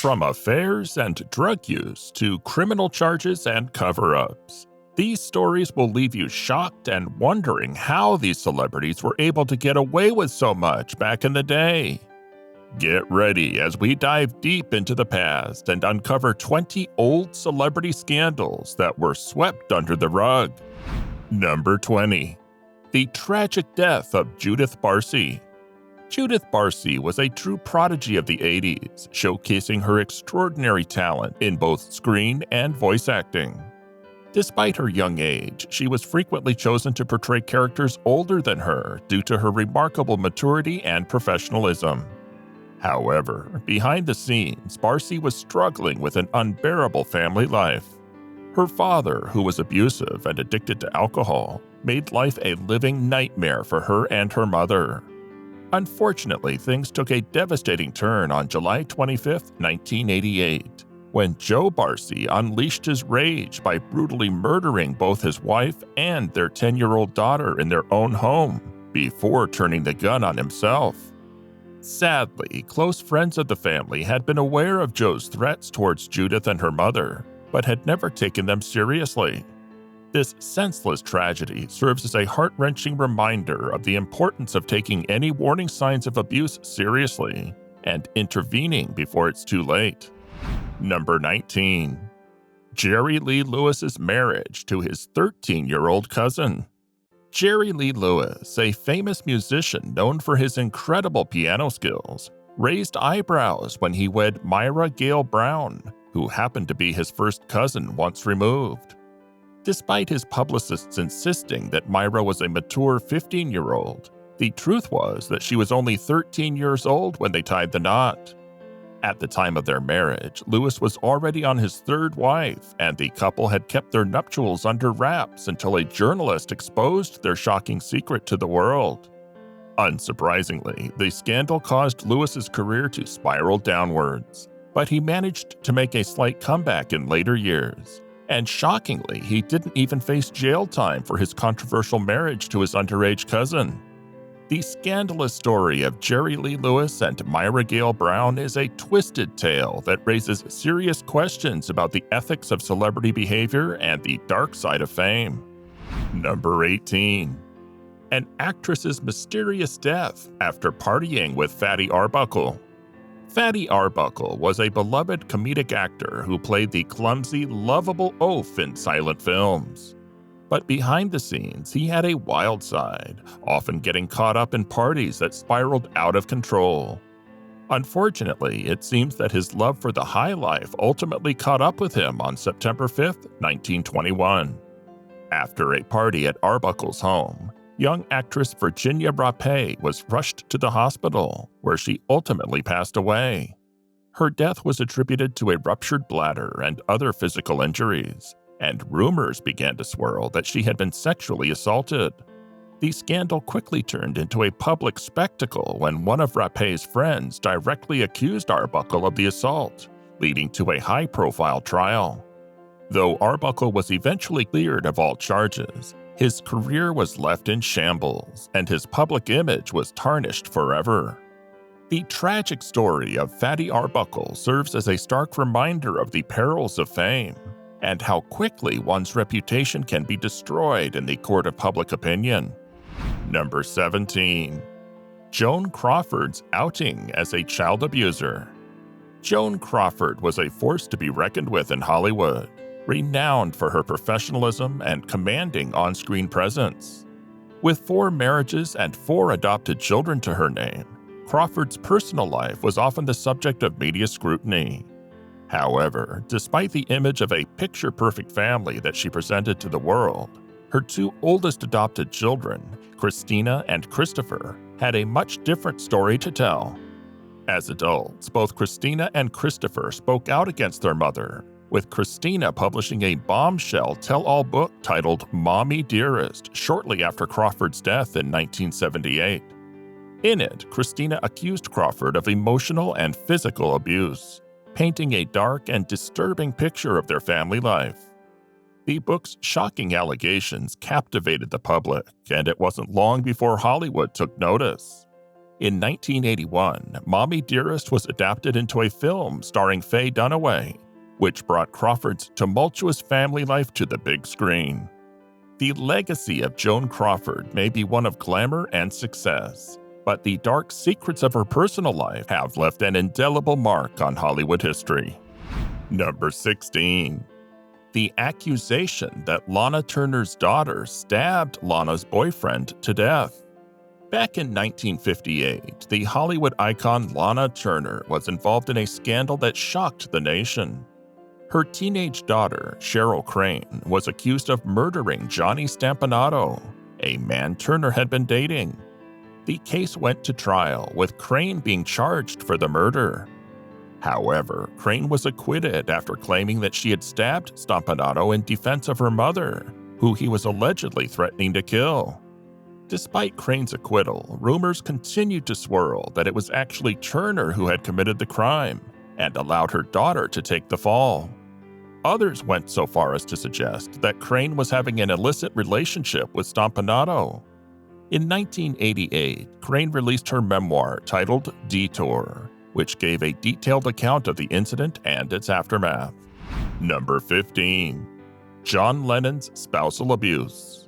From affairs and drug use to criminal charges and cover-ups, these stories will leave you shocked and wondering how these celebrities were able to get away with so much back in the day. Get ready as we dive deep into the past and uncover 20 old celebrity scandals that were swept under the rug. Number 20. The tragic death of Judith BARSI. Judith BARSI was a true prodigy of the 80s, showcasing her extraordinary talent in both screen and voice acting. Despite her young age, she was frequently chosen to portray characters older than her due to her remarkable maturity and professionalism. However, behind the scenes, BARSI was struggling with an unbearable family life. Her father, who was abusive and addicted to alcohol, made life a living nightmare for her and her mother. Unfortunately, things took a devastating turn on July 25, 1988, when Joe BARSI unleashed his rage by brutally murdering both his wife and their 10-year-old daughter in their own home, before turning the gun on himself. Sadly, close friends of the family had been aware of Joe's threats towards Judith and her mother, but had never taken them seriously. This senseless tragedy serves as a heart-wrenching reminder of the importance of taking any warning signs of abuse seriously and intervening before it's too late. Number 19. Jerry Lee Lewis's marriage to his 13-year-old cousin. Jerry Lee Lewis, a famous musician known for his incredible piano skills, raised eyebrows when he wed Myra Gale Brown, who happened to be his first cousin once removed. Despite his publicists insisting that Myra was a mature 15-year-old, the truth was that she was only 13 years old when they tied the knot. At the time of their marriage, Lewis was already on his third wife, and the couple had kept their nuptials under wraps until a journalist exposed their shocking secret to the world. Unsurprisingly, the scandal caused Lewis's career to spiral downwards, but he managed to make a slight comeback in later years. And shockingly, he didn't even face jail time for his controversial marriage to his underage cousin. The scandalous story of Jerry Lee Lewis and Myra Gale Brown is a twisted tale that raises serious questions about the ethics of celebrity behavior and the dark side of fame. Number 18. An actress's mysterious death after partying with Fatty Arbuckle. Fatty Arbuckle was a beloved comedic actor who played the clumsy, lovable oaf in silent films. But behind the scenes, he had a wild side, often getting caught up in parties that spiraled out of control. Unfortunately, it seems that his love for the high life ultimately caught up with him on September 5, 1921. After a party at Arbuckle's home, young actress Virginia Rapé was rushed to the hospital, where she ultimately passed away. Her death was attributed to a ruptured bladder and other physical injuries, and rumors began to swirl that she had been sexually assaulted. The scandal quickly turned into a public spectacle when one of Rapé's friends directly accused Arbuckle of the assault, leading to a high-profile trial. Though Arbuckle was eventually cleared of all charges, his career was left in shambles, and his public image was tarnished forever. The tragic story of Fatty Arbuckle serves as a stark reminder of the perils of fame, and how quickly one's reputation can be destroyed in the court of public opinion. Number 17. Joan Crawford's outing as a child abuser. Joan Crawford was a force to be reckoned with in Hollywood, renowned for her professionalism and commanding on-screen presence. With 4 marriages and 4 adopted children to her name, Crawford's personal life was often the subject of media scrutiny. However, despite the image of a picture-perfect family that she presented to the world, her 2 oldest adopted children, Christina and Christopher, had a much different story to tell. As adults, both Christina and Christopher spoke out against their mother, with Christina publishing a bombshell tell-all book titled Mommy Dearest shortly after Crawford's death in 1978. In it, Christina accused Crawford of emotional and physical abuse, painting a dark and disturbing picture of their family life. The book's shocking allegations captivated the public, and it wasn't long before Hollywood took notice. In 1981, Mommy Dearest was adapted into a film starring Faye Dunaway, which brought Crawford's tumultuous family life to the big screen. The legacy of Joan Crawford may be one of glamour and success, but the dark secrets of her personal life have left an indelible mark on Hollywood history. Number 16. The accusation that Lana Turner's daughter stabbed Lana's boyfriend to death. Back in 1958, the Hollywood icon Lana Turner was involved in a scandal that shocked the nation. Her teenage daughter, Cheryl Crane, was accused of murdering Johnny Stampinato, a man Turner had been dating. The case went to trial, with Crane being charged for the murder. However, Crane was acquitted after claiming that she had stabbed Stampinato in defense of her mother, who he was allegedly threatening to kill. Despite Crane's acquittal, rumors continued to swirl that it was actually Turner who had committed the crime and allowed her daughter to take the fall. Others went so far as to suggest that Crane was having an illicit relationship with Stampinato. In 1988, Crane released her memoir titled Detour, which gave a detailed account of the incident and its aftermath. Number 15. John Lennon's spousal abuse.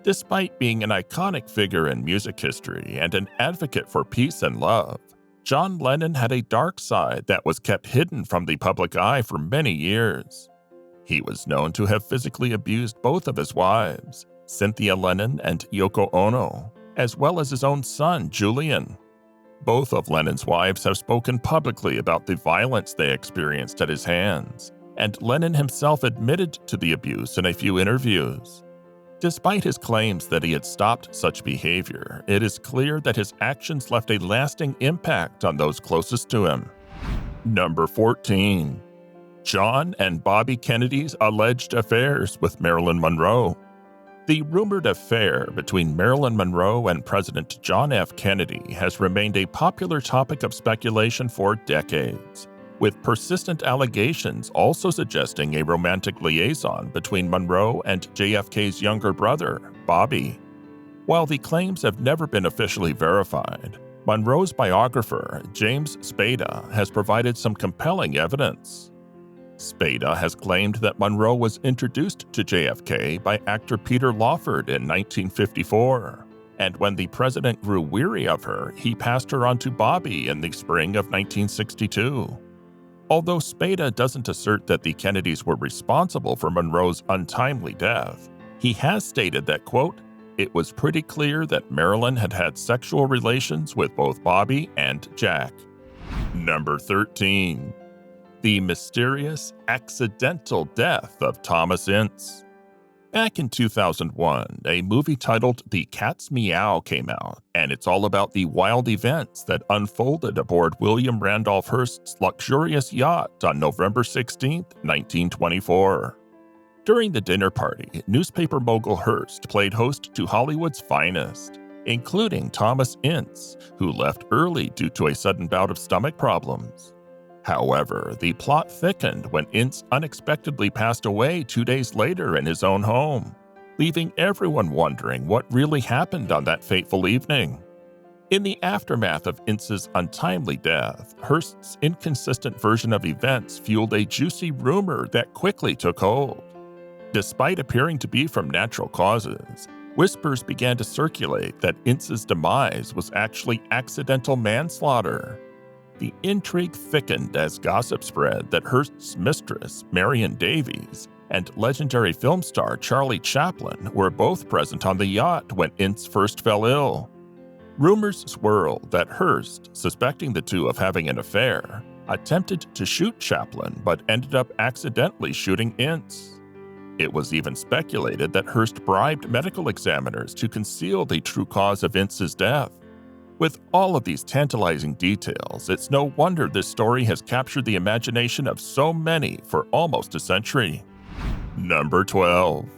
Despite being an iconic figure in music history and an advocate for peace and love, John Lennon had a dark side that was kept hidden from the public eye for many years. He was known to have physically abused both of his wives, Cynthia Lennon and Yoko Ono, as well as his own son, Julian. Both of Lennon's wives have spoken publicly about the violence they experienced at his hands, and Lennon himself admitted to the abuse in a few interviews. Despite his claims that he had stopped such behavior, it is clear that his actions left a lasting impact on those closest to him. Number 14. John and Bobby Kennedy's alleged affairs with Marilyn Monroe. The rumored affair between Marilyn Monroe and President John F. Kennedy has remained a popular topic of speculation for decades, with persistent allegations also suggesting a romantic liaison between Monroe and JFK's younger brother, Bobby. While the claims have never been officially verified, Monroe's biographer, James Spada, has provided some compelling evidence. Spada has claimed that Monroe was introduced to JFK by actor Peter Lawford in 1954, and when the president grew weary of her, he passed her on to Bobby in the spring of 1962. Although Spada doesn't assert that the Kennedys were responsible for Monroe's untimely death, he has stated that, quote, "It was pretty clear that Marilyn had had sexual relations with both Bobby and Jack." Number 13. The mysterious, accidental death of Thomas Ince. Back in 2001, a movie titled The Cat's Meow came out, and it's all about the wild events that unfolded aboard William Randolph Hearst's luxurious yacht on November 16, 1924. During the dinner party, newspaper mogul Hearst played host to Hollywood's finest, including Thomas Ince, who left early due to a sudden bout of stomach problems. However, the plot thickened when Ince unexpectedly passed away 2 days later in his own home, leaving everyone wondering what really happened on that fateful evening. In the aftermath of Ince's untimely death, Hearst's inconsistent version of events fueled a juicy rumor that quickly took hold. Despite appearing to be from natural causes, whispers began to circulate that Ince's demise was actually accidental manslaughter. The intrigue thickened as gossip spread that Hearst's mistress, Marion Davies, and legendary film star Charlie Chaplin were both present on the yacht when Ince first fell ill. Rumors swirled that Hearst, suspecting the two of having an affair, attempted to shoot Chaplin but ended up accidentally shooting Ince. It was even speculated that Hearst bribed medical examiners to conceal the true cause of Ince's death. With all of these tantalizing details, it's no wonder this story has captured the imagination of so many for almost a century. Number 12.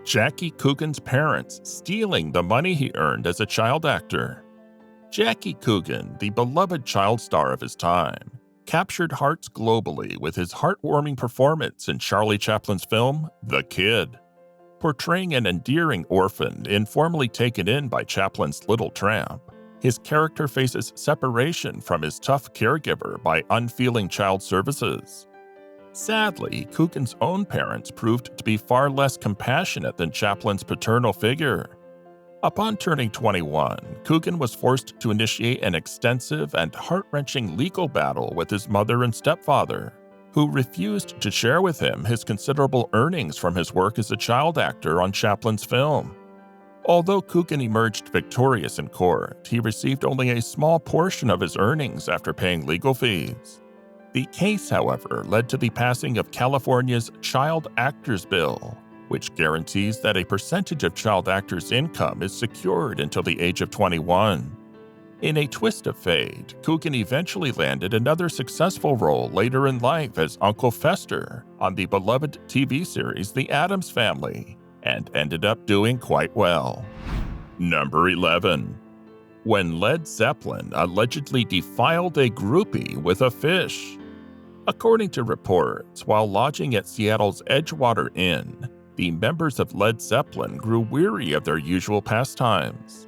Jackie Coogan's parents stealing the money he earned as a child actor. Jackie Coogan, the beloved child star of his time, captured hearts globally with his heartwarming performance in Charlie Chaplin's film, The Kid. Portraying an endearing orphan informally taken in by Chaplin's little tramp, His character faces separation from his tough caregiver by unfeeling child services. Sadly, Coogan's own parents proved to be far less compassionate than Chaplin's paternal figure. Upon turning 21, Coogan was forced to initiate an extensive and heart-wrenching legal battle with his mother and stepfather, who refused to share with him his considerable earnings from his work as a child actor on Chaplin's film. Although Coogan emerged victorious in court, he received only a small portion of his earnings after paying legal fees. The case, however, led to the passing of California's Child Actors Bill, which guarantees that a percentage of child actors' income is secured until the age of 21. In a twist of fate, Coogan eventually landed another successful role later in life as Uncle Fester on the beloved TV series The Addams Family, and ended up doing quite well. Number 11. When Led Zeppelin allegedly defiled a groupie with a fish. According to reports, while lodging at Seattle's Edgewater Inn, the members of Led Zeppelin grew weary of their usual pastimes.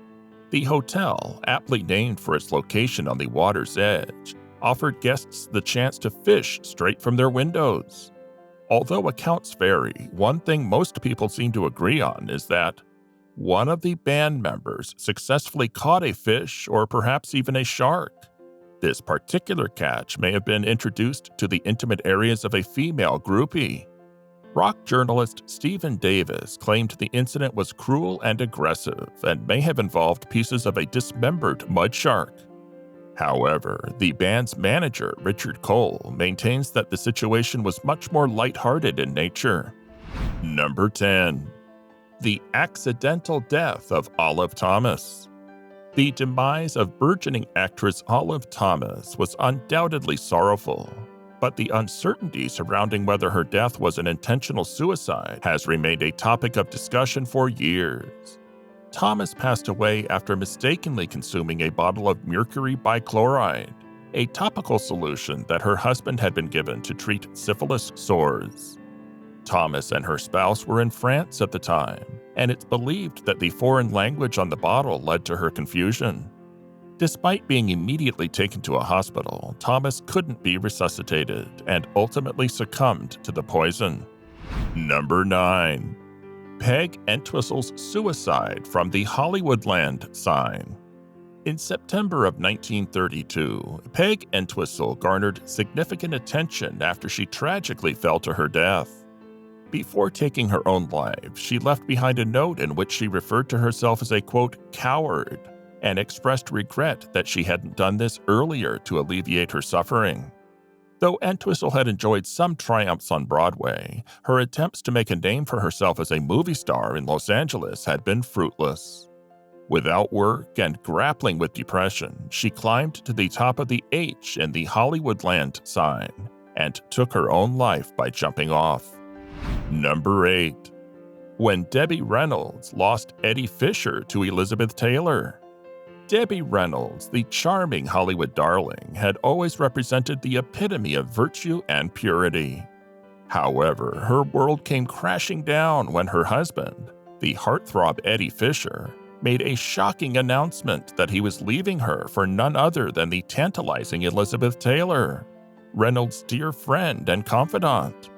The hotel, aptly named for its location on the water's edge, offered guests the chance to fish straight from their windows. Although accounts vary, one thing most people seem to agree on is that one of the band members successfully caught a fish or perhaps even a shark. This particular catch may have been introduced to the intimate areas of a female groupie. Rock journalist Stephen Davis claimed the incident was cruel and aggressive and may have involved pieces of a dismembered mud shark. However, the band's manager, Richard Cole, maintains that the situation was much more lighthearted in nature. Number 10. The accidental death of Olive Thomas. The demise of burgeoning actress Olive Thomas was undoubtedly sorrowful, but the uncertainty surrounding whether her death was an intentional suicide has remained a topic of discussion for years. Thomas passed away after mistakenly consuming a bottle of mercury bichloride, a topical solution that her husband had been given to treat syphilis sores. Thomas and her spouse were in France at the time, and it's believed that the foreign language on the bottle led to her confusion. Despite being immediately taken to a hospital, Thomas couldn't be resuscitated and ultimately succumbed to the poison. Number 9. Peg Entwistle's suicide from the Hollywoodland sign. In September of 1932, Peg Entwistle garnered significant attention after she tragically fell to her death. Before taking her own life, she left behind a note in which she referred to herself as a, quote, coward, and expressed regret that she hadn't done this earlier to alleviate her suffering. Though Entwistle had enjoyed some triumphs on Broadway, her attempts to make a name for herself as a movie star in Los Angeles had been fruitless. Without work and grappling with depression, she climbed to the top of the H in the Hollywoodland sign and took her own life by jumping off. Number 8. When Debbie Reynolds lost Eddie Fisher to Elizabeth Taylor. Debbie Reynolds, the charming Hollywood darling, had always represented the epitome of virtue and purity. However, her world came crashing down when her husband, the heartthrob Eddie Fisher, made a shocking announcement that he was leaving her for none other than the tantalizing Elizabeth Taylor, Reynolds' dear friend and confidant.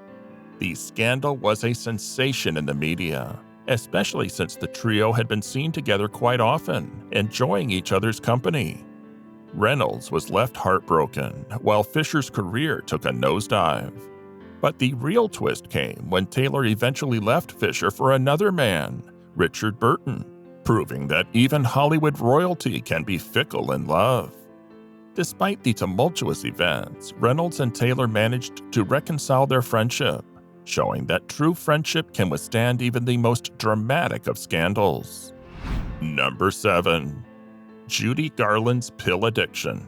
The scandal was a sensation in the media, especially since the trio had been seen together quite often, enjoying each other's company. Reynolds was left heartbroken, while Fisher's career took a nosedive. But the real twist came when Taylor eventually left Fisher for another man, Richard Burton, proving that even Hollywood royalty can be fickle in love. Despite the tumultuous events, Reynolds and Taylor managed to reconcile their friendship, showing that true friendship can withstand even the most dramatic of scandals. Number 7. Judy Garland's pill addiction.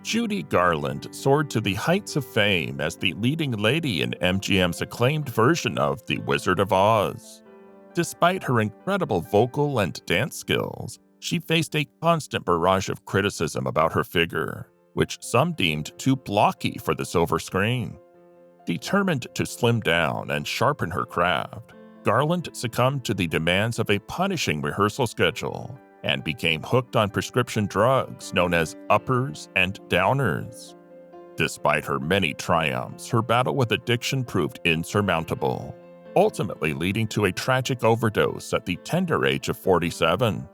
Judy Garland soared to the heights of fame as the leading lady in MGM's acclaimed version of The Wizard of Oz. Despite her incredible vocal and dance skills, she faced a constant barrage of criticism about her figure, which some deemed too blocky for the silver screen. Determined to slim down and sharpen her craft, Garland succumbed to the demands of a punishing rehearsal schedule and became hooked on prescription drugs known as uppers and downers. Despite her many triumphs, her battle with addiction proved insurmountable, ultimately leading to a tragic overdose at the tender age of 47.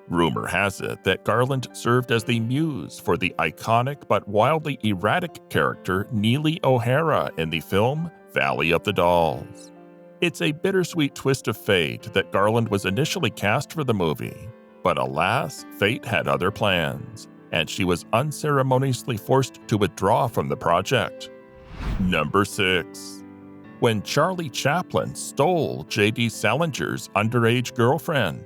Rumor has it that Garland served as the muse for the iconic but wildly erratic character Neely O'Hara in the film Valley of the Dolls. It's a bittersweet twist of fate that Garland was initially cast for the movie, but alas, fate had other plans, and she was unceremoniously forced to withdraw from the project. Number 6. When Charlie Chaplin stole J.D. Salinger's underage girlfriend.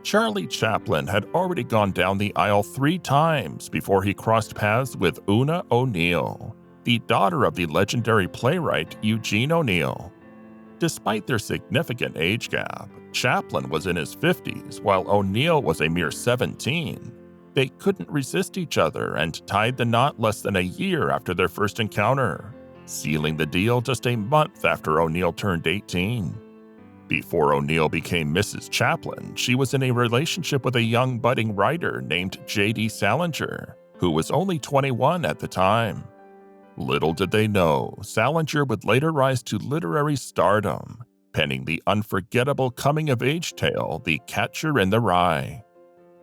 Charlie Chaplin had already gone down the aisle 3 times before he crossed paths with Una O'Neill, the daughter of the legendary playwright Eugene O'Neill. Despite their significant age gap, Chaplin was in his 50s while O'Neill was a mere 17. They couldn't resist each other and tied the knot less than a year after their first encounter, sealing the deal just a month after O'Neill turned 18. Before O'Neill became Mrs. Chaplin, she was in a relationship with a young budding writer named J.D. Salinger, who was only 21 at the time. Little did they know, Salinger would later rise to literary stardom, penning the unforgettable coming-of-age tale The Catcher in the Rye.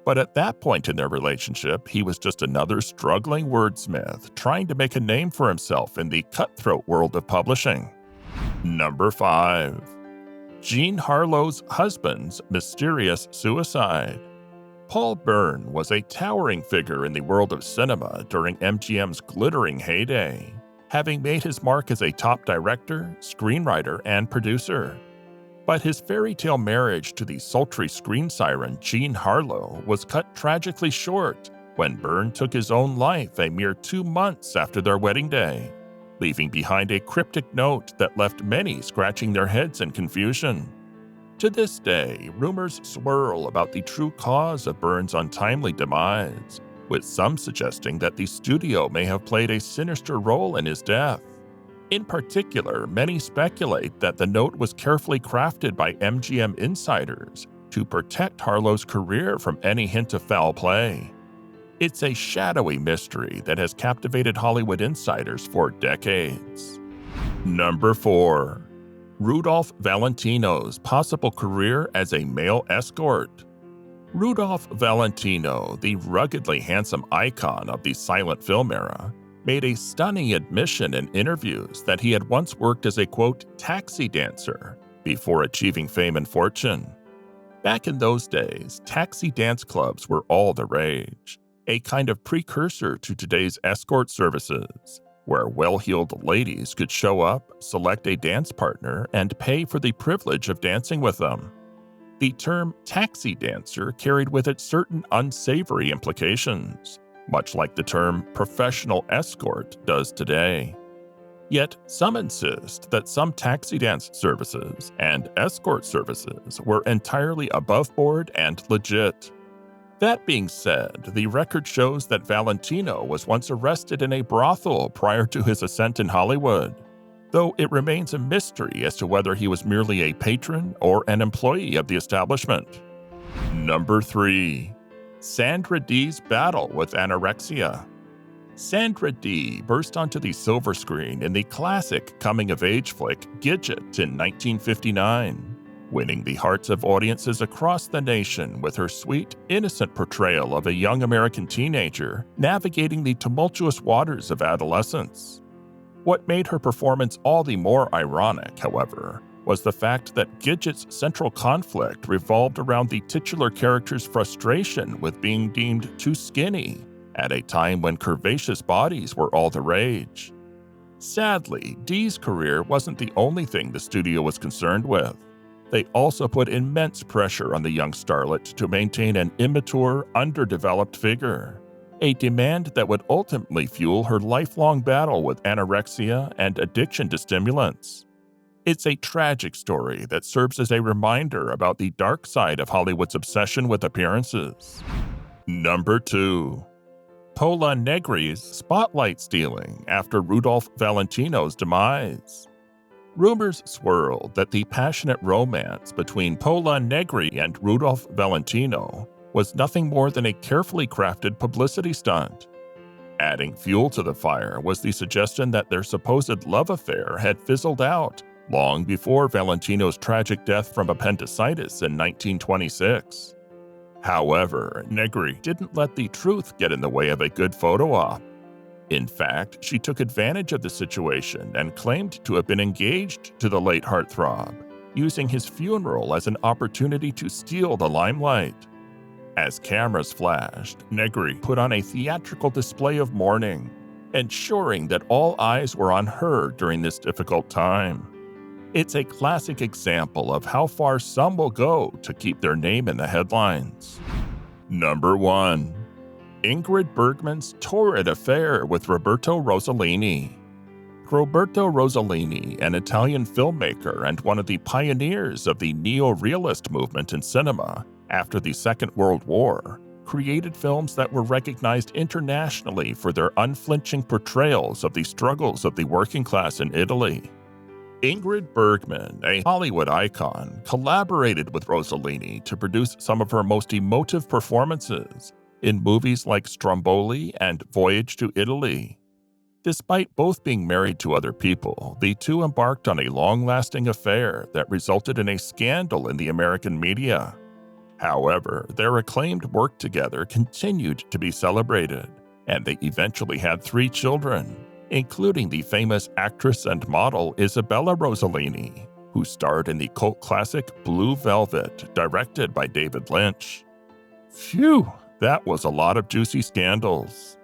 But at that point in their relationship, he was just another struggling wordsmith trying to make a name for himself in the cutthroat world of publishing. Number 5. Jean Harlow's husband's mysterious suicide. Paul Byrne was a towering figure in the world of cinema during MGM's glittering heyday, having made his mark as a top director, screenwriter, and producer. But his fairy tale marriage to the sultry screen siren Jean Harlow was cut tragically short when Byrne took his own life a mere 2 months after their wedding day, leaving behind a cryptic note that left many scratching their heads in confusion. To this day, rumors swirl about the true cause of Byrne's untimely demise, with some suggesting that the studio may have played a sinister role in his death. In particular, many speculate that the note was carefully crafted by MGM insiders to protect Harlow's career from any hint of foul play. It's a shadowy mystery that has captivated Hollywood insiders for decades. Number 4. Rudolph Valentino's possible career as a male escort. Rudolph Valentino, the ruggedly handsome icon of the silent film era, made a stunning admission in interviews that he had once worked as a, quote, taxi dancer before achieving fame and fortune. Back in those days, taxi dance clubs were all the rage, a kind of precursor to today's escort services, where well-heeled ladies could show up, select a dance partner, and pay for the privilege of dancing with them. The term taxi dancer carried with it certain unsavory implications, much like the term professional escort does today. Yet some insist that some taxi dance services and escort services were entirely above board and legit. That being said, the record shows that Valentino was once arrested in a brothel prior to his ascent in Hollywood, though it remains a mystery as to whether he was merely a patron or an employee of the establishment. Number 3. Sandra Dee's battle with anorexia. Sandra Dee burst onto the silver screen in the classic coming-of-age flick Gidget in 1959, winning the hearts of audiences across the nation with her sweet, innocent portrayal of a young American teenager navigating the tumultuous waters of adolescence. What made her performance all the more ironic, however, was the fact that Gidget's central conflict revolved around the titular character's frustration with being deemed too skinny at a time when curvaceous bodies were all the rage. Sadly, Dee's career wasn't the only thing the studio was concerned with. They also put immense pressure on the young starlet to maintain an immature, underdeveloped figure, a demand that would ultimately fuel her lifelong battle with anorexia and addiction to stimulants. It's a tragic story that serves as a reminder about the dark side of Hollywood's obsession with appearances. Number 2. Pola Negri's spotlight stealing after Rudolph Valentino's demise. Rumors swirled that the passionate romance between Pola Negri and Rudolph Valentino was nothing more than a carefully crafted publicity stunt. Adding fuel to the fire was the suggestion that their supposed love affair had fizzled out long before Valentino's tragic death from appendicitis in 1926. However, Negri didn't let the truth get in the way of a good photo op. In fact, she took advantage of the situation and claimed to have been engaged to the late heartthrob, using his funeral as an opportunity to steal the limelight. As cameras flashed, Negri put on a theatrical display of mourning, ensuring that all eyes were on her during this difficult time. It's a classic example of how far some will go to keep their name in the headlines. Number 1. Ingrid Bergman's torrid affair with Roberto Rossellini. Roberto Rossellini, an Italian filmmaker and one of the pioneers of the neo-realist movement in cinema after the Second World War, created films that were recognized internationally for their unflinching portrayals of the struggles of the working class in Italy. Ingrid Bergman, a Hollywood icon, collaborated with Rossellini to produce some of her most emotive performances in movies like Stromboli and Voyage to Italy. Despite both being married to other people, the two embarked on a long-lasting affair that resulted in a scandal in the American media. However, their acclaimed work together continued to be celebrated, and they eventually had 3 children, including the famous actress and model Isabella Rossellini, who starred in the cult classic Blue Velvet, directed by David Lynch. Phew, that was a lot of juicy scandals.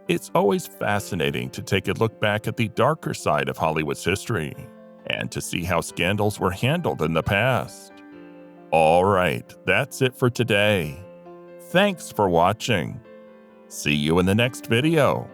It's always fascinating to take a look back at the darker side of Hollywood's history, and to see how scandals were handled in the past. Alright, that's it for today. Thanks for watching. See you in the next video.